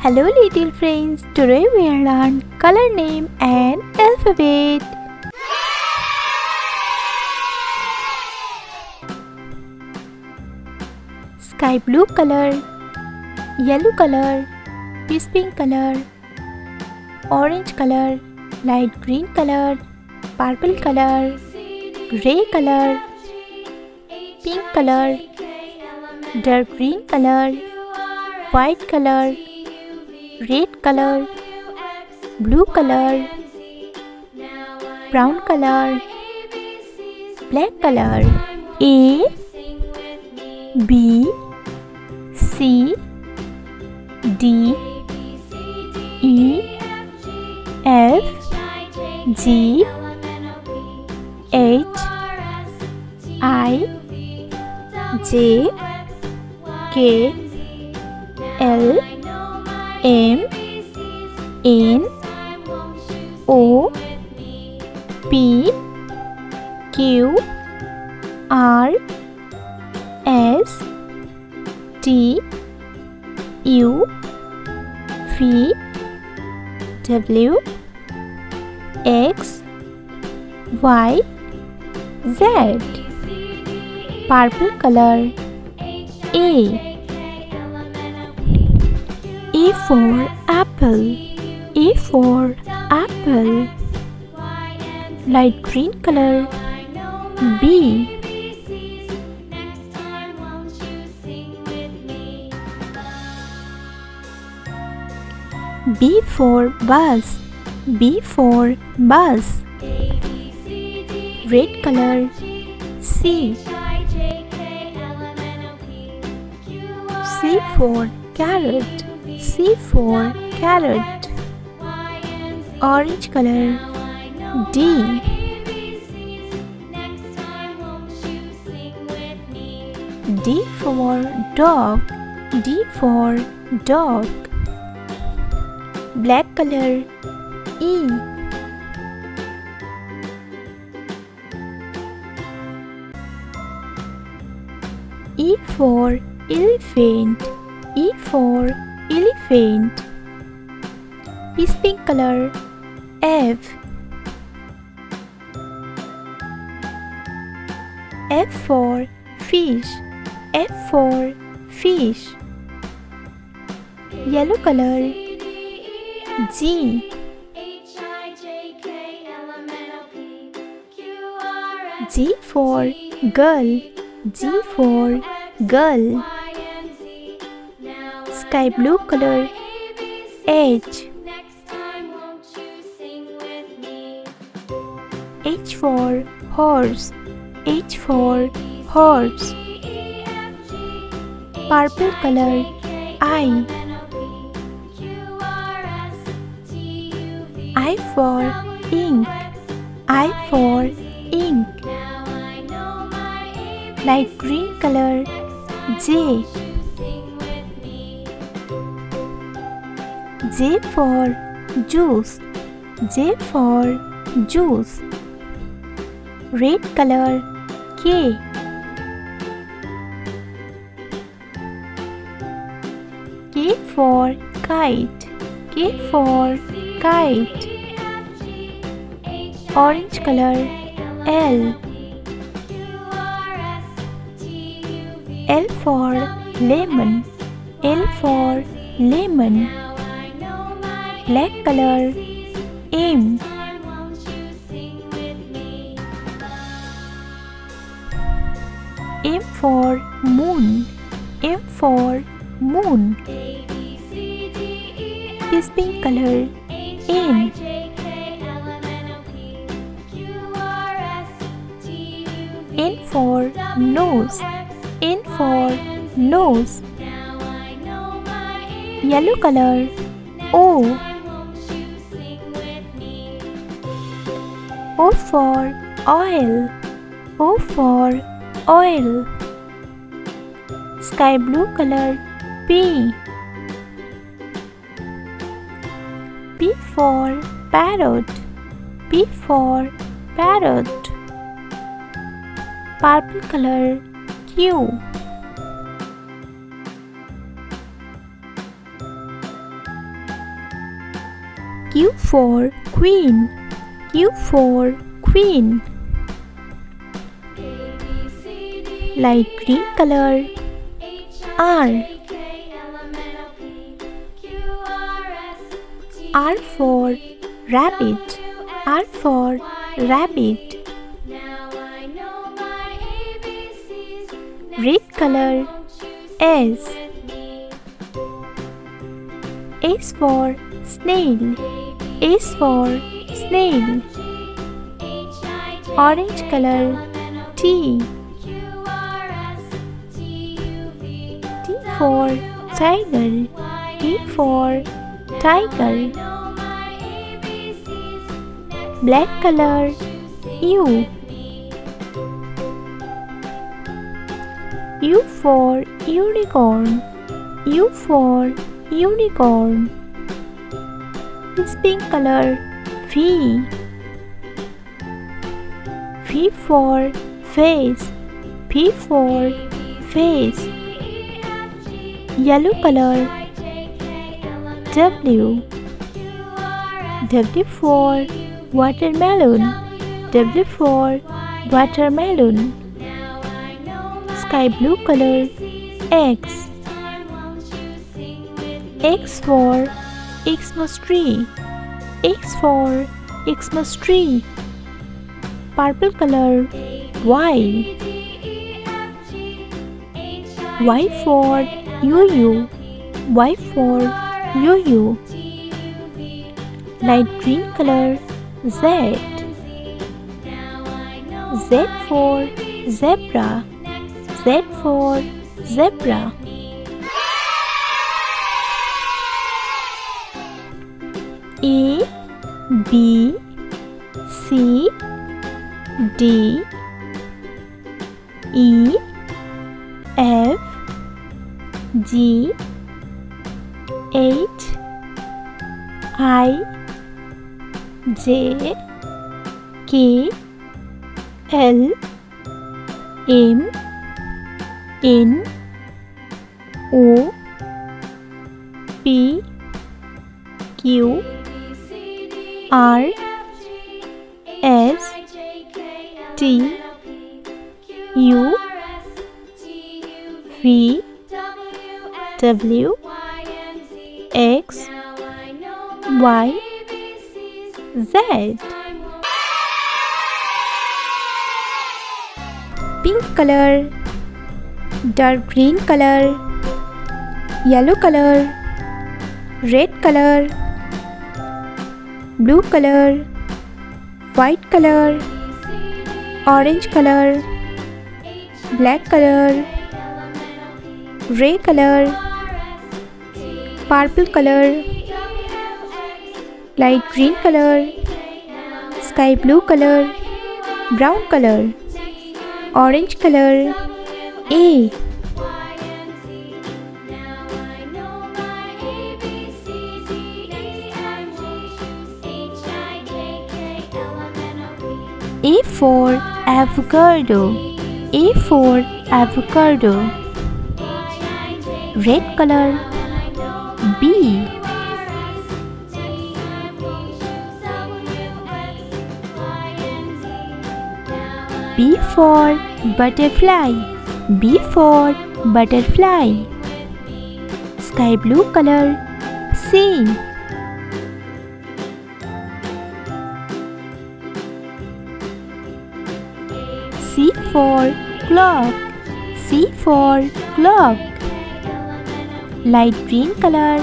Hello little friends, today we will learn color name and alphabet. Sky blue color, yellow color, peach pink color, orange color, light green color, purple color, grey color, pink color, dark green color, white color, red color, blue color, brown color, black color. A, B, C, D, E, F, G, H, I, J, K, L, M, N, O, P, Q, R, S, T, U, V, W, X, Y, Z. Purple color. A for apple. A for apple. Light green color. B. B for bus. B for bus. Red color. C. C for carrot. C for carrot. Orange color. D. D for dog. D for dog. Black color. E. E for elephant. E for elephant. Peach pink color. F. F for fish. F for fish. Yellow color. G. G for girl. G for girl. Sky blue color. H. H for horse. H for horse. Purple color. I. I for ink. I for ink. Light green color. J. J for juice. J for juice. Red color. K. K for kite. K for kite. Orange color. L. L for lemon. L for lemon. Black color. M. M for moon. M for moon. Peach pink color. N. N for nose. N for nose. Yellow color. O. O for oil. O for oil. Sky blue color. P. P for parrot. P for parrot. Purple color. Q. Q for Queen. Q for Queen. Light green color. R. R for Rabbit. R for Rabbit. Red color. S. S for Snail. S for Snail. Orange color. T. T for Tiger. T for Tiger. Black color. U. U for Unicorn. U for Unicorn. This pink color. V. V for Face. P for Face. Yellow color. W. W for Watermelon. W for Watermelon. Sky blue color. X. X for Xmas tree. X for Xmas tree. Purple color. Y. Y for Yo-yo. Y for Yo-yo. Light green color. Z. Z for Zebra. Z for Zebra. A, B, C, D, E, F, G, H, I, J, K, L, M, N, O, P, Q, R, S, T, U, V, W, X, Y, Z. Pink color, dark green color, yellow color, red color, blue color, white color, orange color, black color, gray color, purple color, light green color, sky blue color, brown color, orange color. A. A for avocado. A for avocado. Red color. B. B for butterfly. B for butterfly. Sky blue color. C. C for clock. C for clock. Light green color.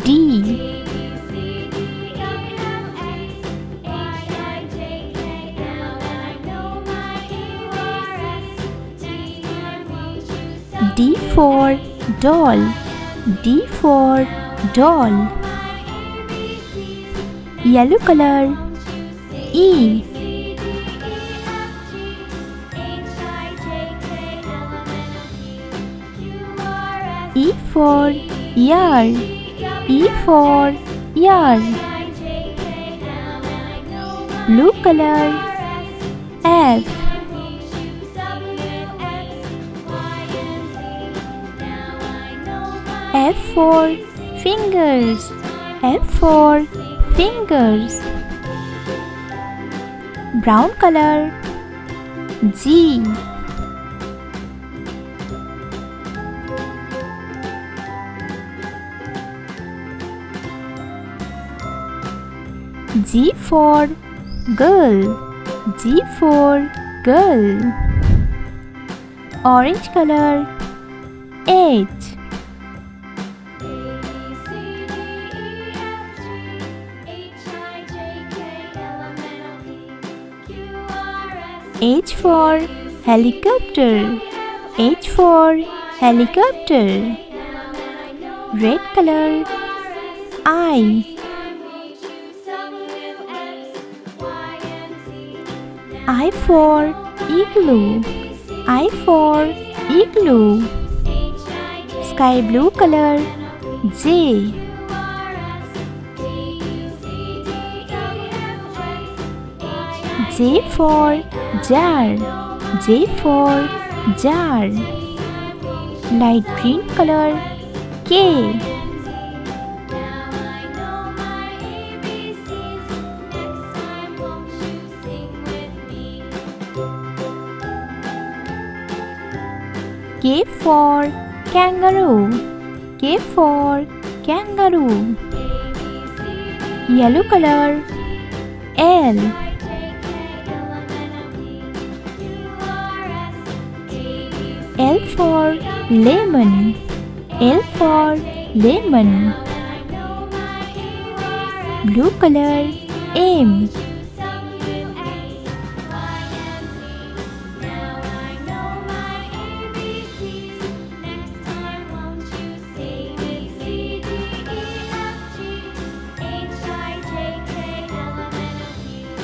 D. D for doll. D for doll. Yellow color. E. E for yard. E for yard. Blue color. F. F for fingers. F for fingers. Brown color. G. G for girl. G for girl. Orange color. H. H for helicopter. H for helicopter. Red color. I. I for igloo. I for igloo. Sky blue color. J. J for jar. J for jar. Light green color. K. K for kangaroo. K for kangaroo. Yellow color. L. L for lemon. L for lemon. Blue color. M.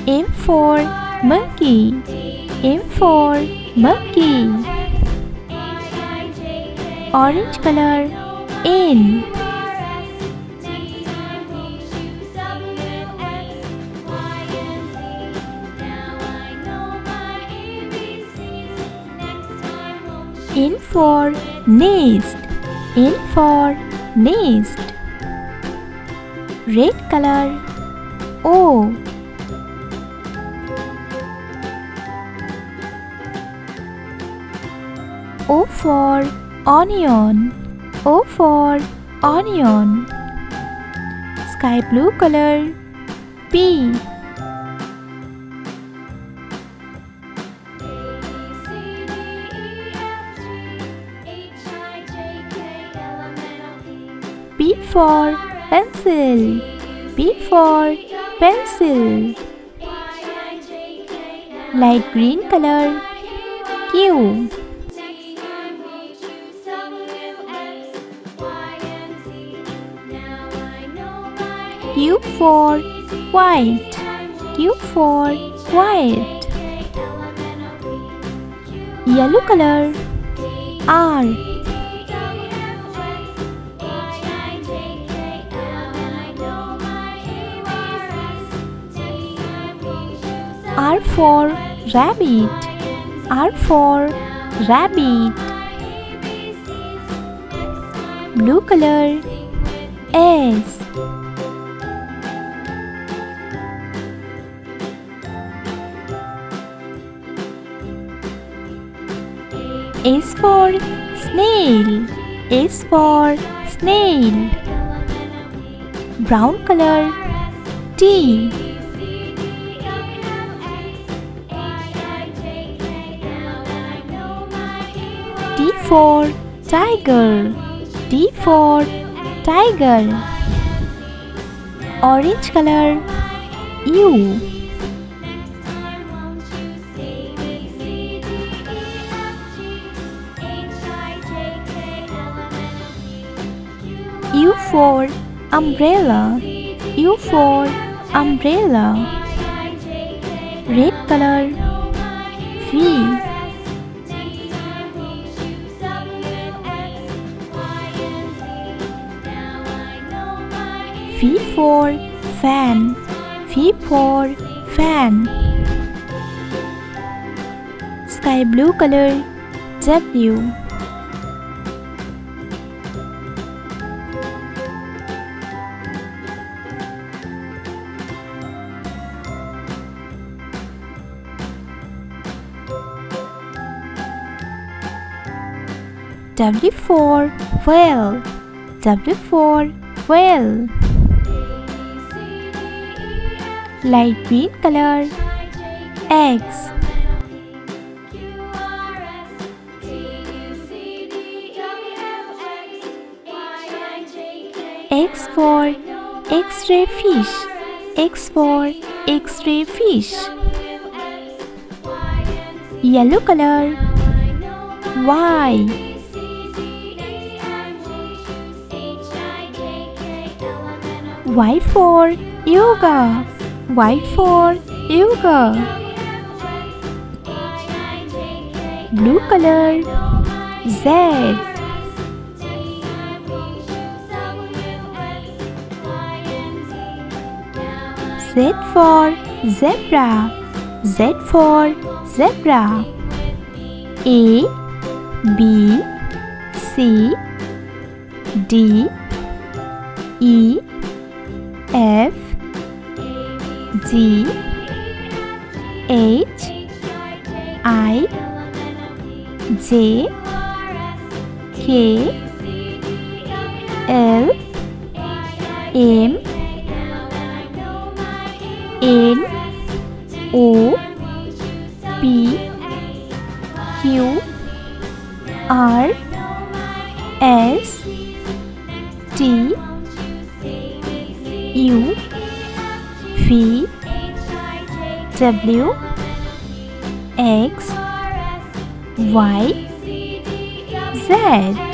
M for monkey. M for monkey. Orange color. N. N for nest. N for nest. Red color. O. O for onion. O for onion. Sky blue color. P. P for pencil. P for pencil. Light green color. Q. Q for white. Q for white. Yellow color. R. R for rabbit. R for rabbit. Blue color. S. S for snail. S for snail. Brown color. T. T for tiger. T for tiger. Orange color. U. U for umbrella. U for umbrella. Red color. V. V for fan. V for fan. Sky blue color. W. W for whale. W for whale. Light green color. X. X for X-ray fish. X for X-ray fish. Yellow color. Y. Y for yoga. Y for yoga. Blue color. Z. Z for zebra. Z for zebra. A, B, C, D, E, F, G, H, I, J, K, L, M, N, O, P, Q, R, S, T, U, V, W, X, Y, Z.